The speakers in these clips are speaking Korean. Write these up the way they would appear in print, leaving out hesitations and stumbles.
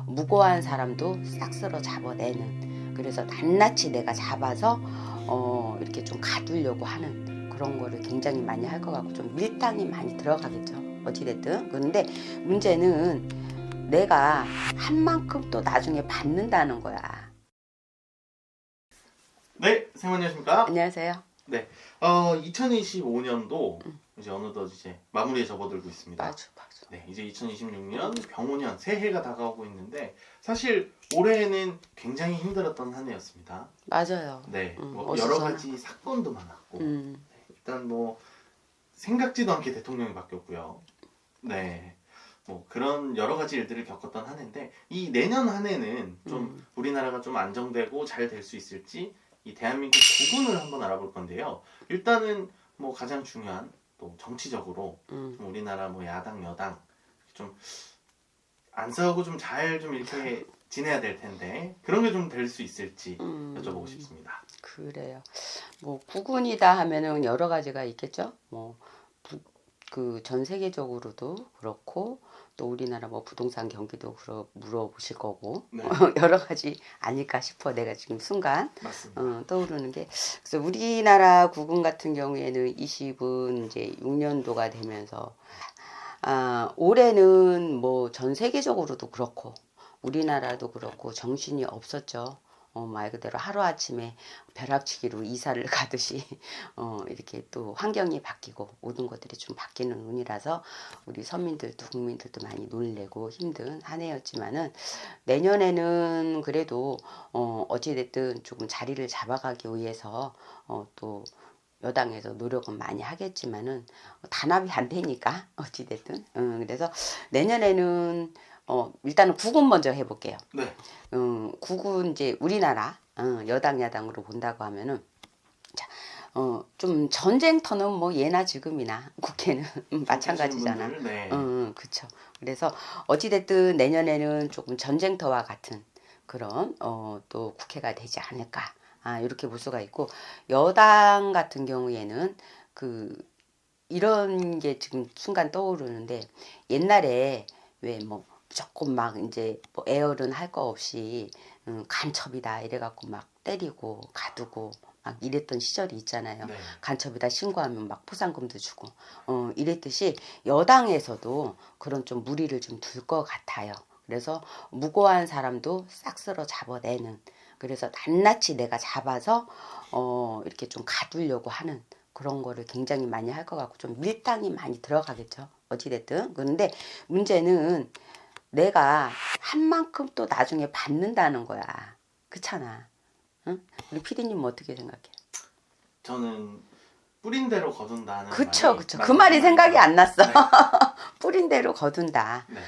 무고한 사람도 싹 쓸어 잡아내는, 그래서 낱낱이 내가 잡아서 이렇게 좀 가두려고 하는 그런 거를 굉장히 많이 할 것 같고 좀 밀당이 많이 들어가겠죠. 어찌됐든. 그런데 문제는 내가 한 만큼 또 나중에 받는다는 거야. 네, 선생님 안녕하십니까? 안녕하세요. 네, 2025년도 이제 어느덧 이제 마무리에 접어들고 있습니다. 맞아. 네, 이제 2026년 병오년 새해가 다가오고 있는데 사실 올해는 굉장히 힘들었던 한 해였습니다. 맞아요. 네, 뭐 여러 가지 사건도 많았고 일단 뭐 생각지도 않게 대통령이 바뀌었고요. 네, 뭐 그런 여러 가지 일들을 겪었던 한 해인데 이 내년 한 해는 좀 우리나라가 좀 안정되고 잘 될 수 있을지 이 대한민국 국운을 한번 알아볼 건데요. 일단은 뭐 가장 중요한 또 정치적으로 좀 우리나라 뭐 야당 여당 좀 안 싸우고 좀 잘 좀 이렇게 지내야 될 텐데 그런 게 좀 될 수 있을지 여쭤보고 싶습니다. 그래요. 뭐 국운이다 하면은 여러 가지가 있겠죠. 뭐 그 전 세계적으로도 그렇고 또 우리나라 뭐 부동산 경기도 물어보실 거고 네. 여러 가지 아닐까 싶어. 내가 지금 순간 맞습니다. 떠오르는 게, 그래서 우리나라 국운 같은 경우에는 20은 이제 6년도가 되면서 올해는 뭐 전 세계적으로도 그렇고 우리나라도 그렇고 정신이 없었죠. 말 그대로 하루아침에 벼락치기로 이사를 가듯이 이렇게 또 환경이 바뀌고 모든 것들이 좀 바뀌는 운이라서 우리 서민들도 국민들도 많이 놀래고 힘든 한 해였지만은 내년에는 그래도 어찌됐든 조금 자리를 잡아가기 위해서 또 여당에서 노력은 많이 하겠지만은 단합이 안 되니까 어찌됐든 그래서 내년에는 일단은 국운 먼저 해볼게요. 네. 국은 이제 우리나라 여당 야당으로 본다고 하면은 좀 전쟁터는 뭐 예나 지금이나 국회는 마찬가지잖아. 분들, 네. 그렇죠. 그래서 어찌됐든 내년에는 조금 전쟁터와 같은 그런 또 국회가 되지 않을까. 이렇게 볼 수가 있고, 여당 같은 경우에는 이런 게 지금 순간 떠오르는데, 옛날에 왜 뭐 무조건 막 이제 뭐 애열은 할 거 없이 간첩이다 이래갖고 막 때리고 가두고 막 이랬던 시절이 있잖아요. 네. 간첩이다 신고하면 막 포상금도 주고 이랬듯이 여당에서도 그런 좀 무리를 좀 둘 것 같아요. 그래서 무고한 사람도 싹 쓸어 잡아내는, 그래서 낱낱이 내가 잡아서 이렇게 좀 가두려고 하는 그런 거를 굉장히 많이 할 것 같고 좀 밀당이 많이 들어가겠죠. 어찌됐든. 그런데 문제는 내가 한 만큼 또 나중에 받는다는 거야. 그렇잖아. 응? 우리 피디님 어떻게 생각해? 저는 뿌린 대로 거둔다는 그쵸. 말이 그 말이 생각이 안 났어. 네. 뿌린 대로 거둔다. 네.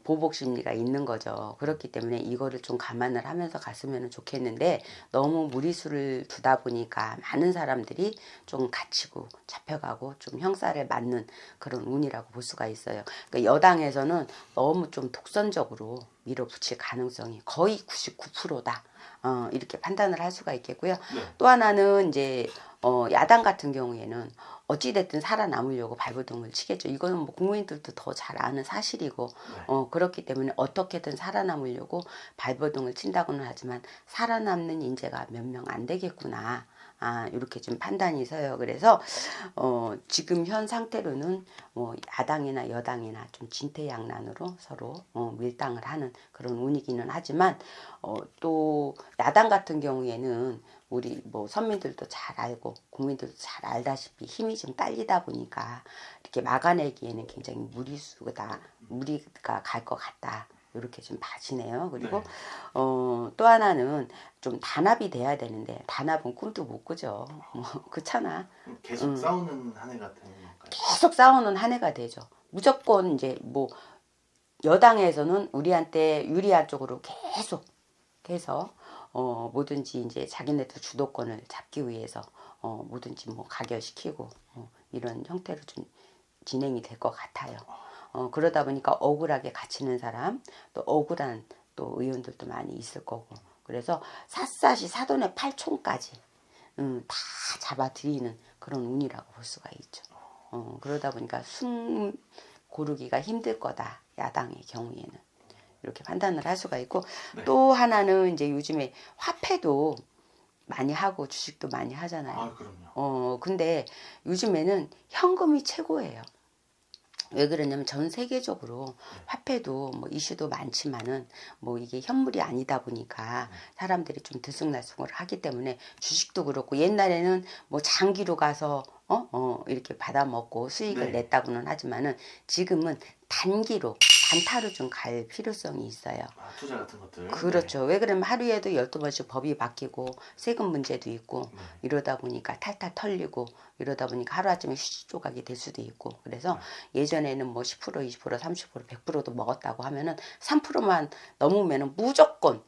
보복 심리가 있는 거죠. 그렇기 때문에 이거를 좀 감안을 하면서 갔으면 좋겠는데 너무 무리수를 두다 보니까 많은 사람들이 좀 갇히고 잡혀가고 좀 형사를 맞는 그런 운이라고 볼 수가 있어요. 그러니까 여당에서는 너무 좀 독선적으로 밀어붙일 가능성이 거의 99%다. 이렇게 판단을 할 수가 있겠고요. 네. 또 하나는 이제 야당 같은 경우에는 어찌됐든 살아남으려고 발버둥을 치겠죠. 이거는 뭐 국민들도 더 잘 아는 사실이고 네. 그렇기 때문에 어떻게든 살아남으려고 발버둥을 친다고는 하지만 살아남는 인재가 몇 명 안 되겠구나. 이렇게 좀 판단이 서요. 그래서 지금 현 상태로는 뭐 야당이나 여당이나 좀 진퇴양난으로 서로 밀당을 하는 그런 운이기는 하지만 또 야당 같은 경우에는 우리 뭐 선민들도 잘 알고 국민들도 잘 알다시피 힘이 좀 딸리다 보니까 이렇게 막아내기에는 굉장히 무리가 갈 것 같다. 이렇게 좀 봐지네요. 그리고 네. 또 하나는 좀 단합이 돼야 되는데 단합은 꿈도 못 꾸죠. 그렇잖아. 계속 싸우는 한 해 같은 건가요? 계속 싸우는 한 해가 되죠. 무조건 이제 뭐 여당에서는 우리한테 유리한 쪽으로 계속 해서 뭐든지 이제 자기네들 주도권을 잡기 위해서 뭐든지 뭐 가결시키고 이런 형태로 좀 진행이 될 것 같아요. 그러다 보니까 억울하게 갇히는 사람, 또 억울한 또 의원들도 많이 있을 거고, 그래서 샅샅이 사돈의 팔촌까지 다 잡아들이는 그런 운이라고 볼 수가 있죠. 그러다 보니까 숨 고르기가 힘들 거다. 야당의 경우에는. 이렇게 판단을 할 수가 있고 네. 또 하나는 이제 요즘에 화폐도 많이 하고 주식도 많이 하잖아요. 아, 그럼요. 근데 요즘에는 현금이 최고예요. 왜 그러냐면 전 세계적으로 화폐도 뭐 이슈도 많지만은 뭐 이게 현물이 아니다 보니까 사람들이 좀 들쑥날쑥을 하기 때문에 주식도 그렇고 옛날에는 뭐 장기로 가서 이렇게 받아 먹고 수익을 네. 냈다고는 하지만은 지금은 단기로 단타로 좀 갈 필요성이 있어요. 아, 투자 같은 것들. 그렇죠. 왜 그러면 하루에도 12번씩 법이 바뀌고 세금 문제도 있고 네. 이러다 보니까 탈탈 털리고 이러다 보니까 하루아침에 휴지 조각이 될 수도 있고 그래서 예전에는 뭐 10%, 20%, 30%, 100%도 먹었다고 하면은 3%만 넘으면은 무조건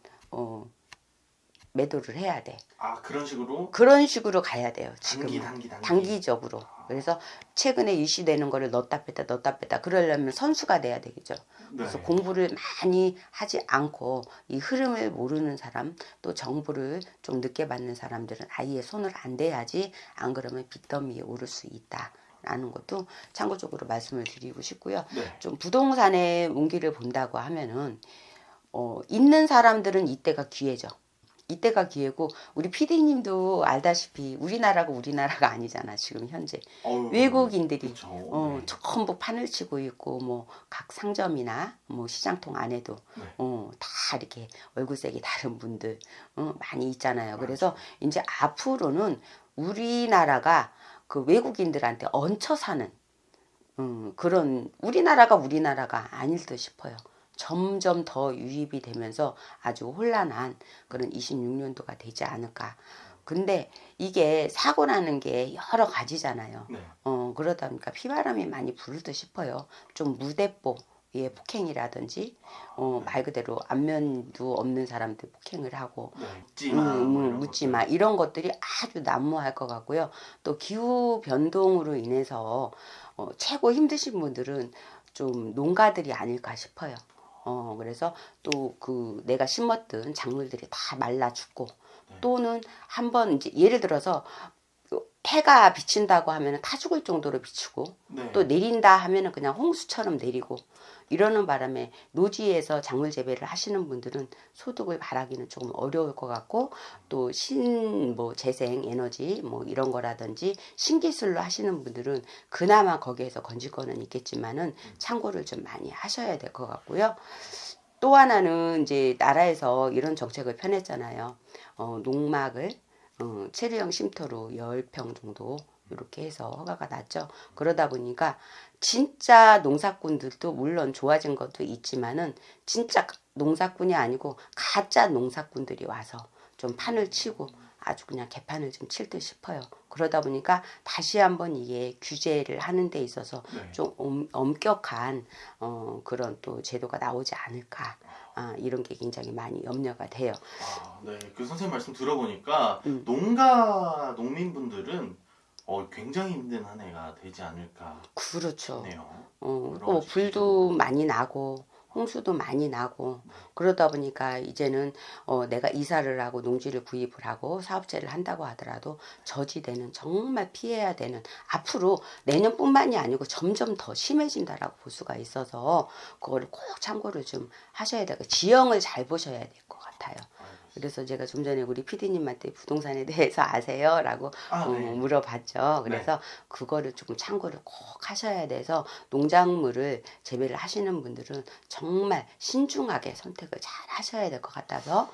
매도를 해야 돼. 아, 그런 식으로 그런 식으로 가야 돼요. 지금은 단기. 단기적으로. 그래서 최근에 이슈되는 거를 넣었다 뺐다 그러려면 선수가 돼야 되겠죠. 그래서 네. 공부를 많이 하지 않고 이 흐름을 모르는 사람 또 정보를 좀 늦게 받는 사람들은 아예 손을 안 대야지 안 그러면 빚더미에 오를 수 있다라는 것도 참고적으로 말씀을 드리고 싶고요. 네. 좀 부동산의 운기를 본다고 하면은 있는 사람들은 이때가 기회죠. 이때가 기회고 우리 PD님도 알다시피 우리나라가 우리나라가 아니잖아 지금 현재. 외국인들이 네. 전부 판을 치고 있고 뭐 각 상점이나 뭐 시장통 안에도 네. 다 이렇게 얼굴색이 다른 분들 많이 있잖아요. 맞아. 그래서 이제 앞으로는 우리나라가 그 외국인들한테 얹혀 사는 그런 우리나라가 아닐 듯 싶어요. 점점 더 유입이 되면서 아주 혼란한 그런 26년도가 되지 않을까. 근데 이게 사고 나는 게 여러 가지잖아요. 네. 그러다 보니까 피바람이 많이 불 듯 싶어요. 좀 무대뽀의 폭행이라든지 말 그대로 안면도 없는 사람들 폭행을 하고 묻지 마 이런 것들이 아주 난무할 것 같고요. 또 기후 변동으로 인해서 최고 힘드신 분들은 좀 농가들이 아닐까 싶어요. 그래서 또 그 내가 심었던 작물들이 다 말라 죽고 또는 한번 이제 예를 들어서 해가 비친다고 하면 타 죽을 정도로 비추고 네. 또 내린다 하면은 그냥 홍수처럼 내리고 이러는 바람에 노지에서 작물 재배를 하시는 분들은 소득을 바라기는 조금 어려울 것 같고 또 뭐 재생 에너지 뭐 이런 거라든지 신기술로 하시는 분들은 그나마 거기에서 건질 거는 있겠지만은 참고를 좀 많이 하셔야 될 것 같고요. 또 하나는 이제 나라에서 이런 정책을 펴냈잖아요. 농막을 체류형 쉼터로 10평 정도 이렇게 해서 허가가 났죠. 그러다 보니까 진짜 농사꾼들도 물론 좋아진 것도 있지만은 진짜 농사꾼이 아니고 가짜 농사꾼들이 와서 좀 판을 치고 아주 그냥 개판을 좀 칠 듯 싶어요. 그러다 보니까 다시 한번 이게 규제를 하는 데 있어서 좀 엄격한 그런 또 제도가 나오지 않을까. 이런 게 굉장히 많이 염려가 돼요. 네. 그 선생님 말씀 들어보니까 농민분들은 굉장히 힘든 한 해가 되지 않을까 그렇죠. 싶네요. 뭐 불도 많이 나고 홍수도 많이 나고 그러다 보니까 이제는 내가 이사를 하고 농지를 구입을 하고 사업체를 한다고 하더라도 저지대는 정말 피해야 되는 앞으로 내년뿐만이 아니고 점점 더 심해진다라고 볼 수가 있어서 그거를 꼭 참고를 좀 하셔야 되고 지형을 잘 보셔야 될 것 같아요. 그래서 제가 좀 전에 우리 PD님한테 부동산에 대해서 아세요? 라고 물어봤죠. 그래서 그거를 조금 참고를 꼭 하셔야 돼서 농작물을 재배를 하시는 분들은 정말 신중하게 선택을 잘 하셔야 될 것 같아서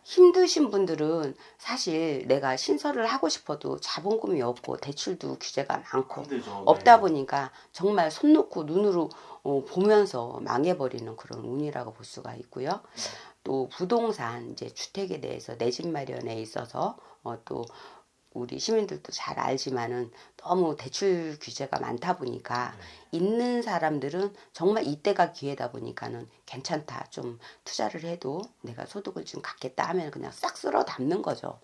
힘드신 분들은 사실 내가 신설을 하고 싶어도 자본금이 없고 대출도 규제가 많고 없다 보니까 정말 손 놓고 눈으로 보면서 망해버리는 그런 운이라고 볼 수가 있고요. 또 부동산 이제 주택에 대해서 내 집 마련에 있어서 또 우리 시민들도 잘 알지만은 너무 대출 규제가 많다 보니까 있는 사람들은 정말 이때가 기회다 보니까는 괜찮다 좀 투자를 해도 내가 소득을 좀 갖겠다 하면 그냥 싹 쓸어 담는 거죠.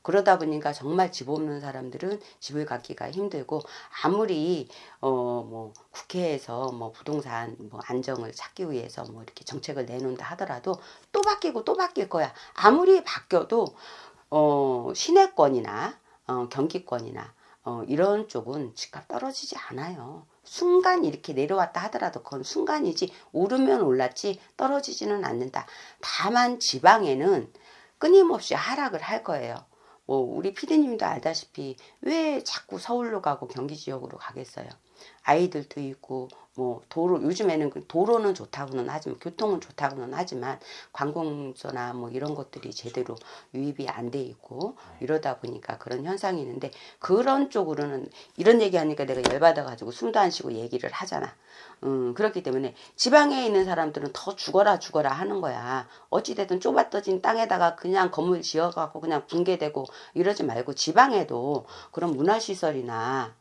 그러다 보니까 정말 집 없는 사람들은 집을 갖기가 힘들고 아무리 뭐 국회에서 뭐 부동산 뭐 안정을 찾기 위해서 뭐 이렇게 정책을 내놓는다 하더라도 또 바뀌고 또 바뀔 거야. 아무리 바뀌어도 시내권이나 경기권이나 이런 쪽은 집값 떨어지지 않아요. 순간 이렇게 내려왔다 하더라도 그건 순간이지 오르면 올랐지 떨어지지는 않는다. 다만 지방에는 끊임없이 하락을 할 거예요. 뭐 우리 피디님도 알다시피 왜 자꾸 서울로 가고 경기 지역으로 가겠어요. 아이들도 있고 뭐 도로 요즘에는 도로는 좋다고는 하지만 교통은 좋다고는 하지만 관공서나 뭐 이런 것들이 제대로 유입이 안 돼 있고 이러다 보니까 그런 현상이 있는데 그런 쪽으로는 이런 얘기하니까 내가 열받아 가지고 숨도 안 쉬고 얘기를 하잖아. 그렇기 때문에 지방에 있는 사람들은 더 죽어라 하는 거야. 어찌됐든 좁아떠진 땅에다가 그냥 건물 지어갖고 그냥 붕괴되고 이러지 말고 지방에도 그런 문화시설이나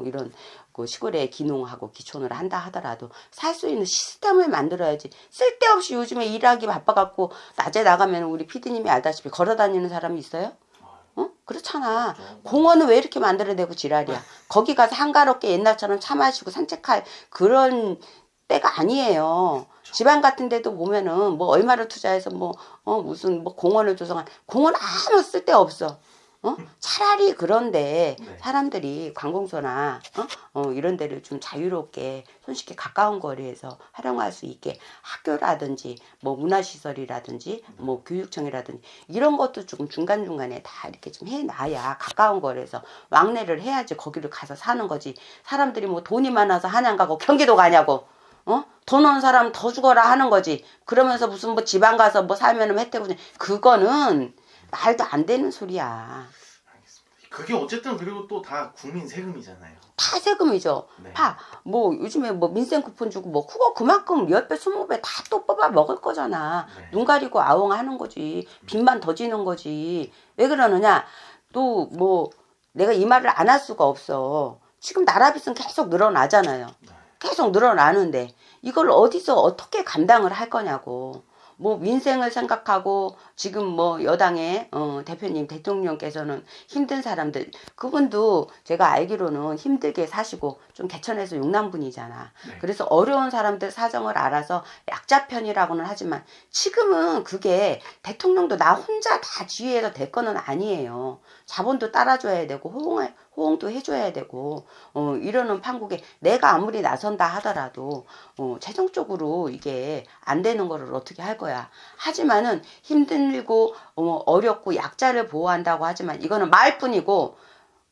이런 그 시골에 기농하고 기촌을 한다 하더라도 살 수 있는 시스템을 만들어야지. 쓸데없이 요즘에 일하기 바빠갖고 낮에 나가면 우리 피디님이 알다시피 걸어다니는 사람이 있어요? 그렇잖아. 공원은 왜 이렇게 만들어내고 지랄이야. 거기 가서 한가롭게 옛날처럼 차 마시고 산책할 그런 때가 아니에요. 지방 같은 데도 보면은 뭐 얼마를 투자해서 무슨 공원을 조성한 공원 아무 쓸데 없어. 차라리 그런데 사람들이 관공서나 이런 데를 좀 자유롭게 손쉽게 가까운 거리에서 활용할 수 있게 학교라든지 뭐 문화시설이라든지 뭐 교육청이라든지 이런 것도 조금 중간중간에 다 이렇게 좀 해놔야 가까운 거리에서 왕래를 해야지 거기를 가서 사는 거지. 사람들이 뭐 돈이 많아서 한양 가고 경기도 가냐고. 돈 없는 사람 더 죽어라 하는 거지. 그러면서 무슨 뭐 지방 가서 뭐 살면은 혜택을 그거는 말도 안 되는 소리야. 알겠습니다. 그게 어쨌든 그리고 또 다 국민 세금이잖아요. 다 세금이죠. 네. 뭐 요즘에 뭐 민생 쿠폰 주고 뭐 그거 그만큼 10배, 20배 다 또 뽑아 먹을 거잖아. 네. 눈 가리고 아웅 하는 거지. 빚만 더 지는 거지. 왜 그러느냐? 또 뭐 내가 이 말을 안 할 수가 없어. 지금 나라 빚은 계속 늘어나잖아요. 계속 늘어나는데 이걸 어디서 어떻게 감당을 할 거냐고. 뭐 민생을 생각하고 지금 뭐 여당의 대표님 대통령께서는 힘든 사람들 그분도 제가 알기로는 힘들게 사시고 좀 개천에서 용남분이잖아. 네. 그래서 어려운 사람들 사정을 알아서 약자 편이라고는 하지만 지금은 그게 대통령도 나 혼자 다 지휘해서 될 거는 아니에요. 자본도 따라줘야 되고 호응도 해줘야 되고 이러는 판국에 내가 아무리 나선다 하더라도 재정적으로 이게 안 되는 거를 어떻게 할 거야. 하지만은 힘들고 어렵고 약자를 보호한다고 하지만 이거는 말뿐이고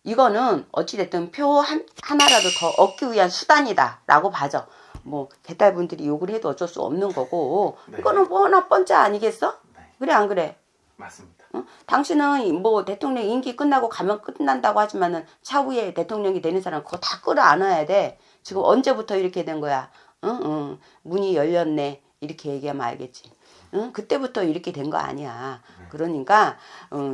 이거는 어찌됐든 표 하나라도 더 얻기 위한 수단이다 라고 봐죠. 뭐 개딸분들이 욕을 해도 어쩔 수 없는 거고 네. 이거는 뭐 하나 번째 아니겠어? 네. 그래 안 그래? 맞습니다. 당신은 뭐 대통령 임기 끝나고 가면 끝난다고 하지만은 차후에 대통령이 되는 사람 그거 다 끌어안아야 돼. 지금 언제부터 이렇게 된 거야? 문이 열렸네. 이렇게 얘기하면 알겠지. 그때부터 이렇게 된 거 아니야. 그러니까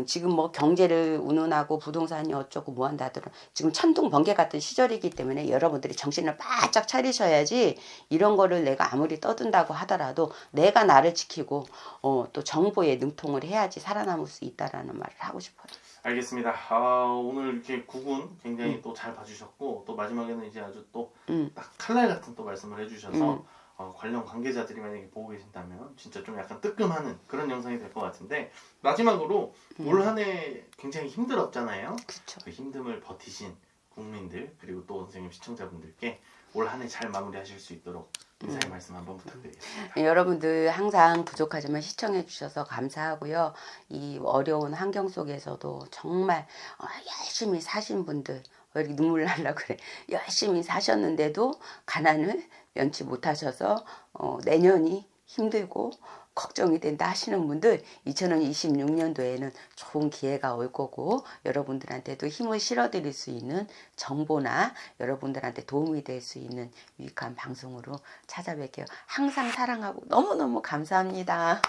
지금 뭐 경제를 운운하고 부동산이 어쩌고 뭐 한다 하더라도 지금 천둥 번개 같은 시절이기 때문에 여러분들이 정신을 바짝 차리셔야지 이런 거를 내가 아무리 떠든다고 하더라도 내가 나를 지키고 또 정보에 능통을 해야지 살아남을 수 있다라는 말을 하고 싶어요. 알겠습니다. 오늘 이렇게 구군 굉장히 또 잘 봐주셨고 또 마지막에는 이제 아주 또 딱 칼날 같은 또 말씀을 해주셔서 관련 관계자들이 만약에 보고 계신다면 진짜 좀 약간 뜨끔하는 그런 영상이 될 것 같은데 마지막으로 올 한 해 굉장히 힘들었잖아요. 그쵸. 그 힘듦을 버티신 국민들 그리고 또 선생님 시청자분들께 올 한 해 잘 마무리하실 수 있도록 인사의 말씀 한번 부탁드리겠습니다. 여러분들 항상 부족하지만 시청해 주셔서 감사하고요. 이 어려운 환경 속에서도 정말 열심히 사신 분들 왜 이렇게 눈물 날라 그래. 열심히 사셨는데도 가난을 면치 못하셔서 내년이 힘들고 걱정이 된다 하시는 분들 2026년도에는 좋은 기회가 올 거고 여러분들한테도 힘을 실어드릴 수 있는 정보나 여러분들한테 도움이 될 수 있는 유익한 방송으로 찾아뵐게요. 항상 사랑하고 너무너무 감사합니다.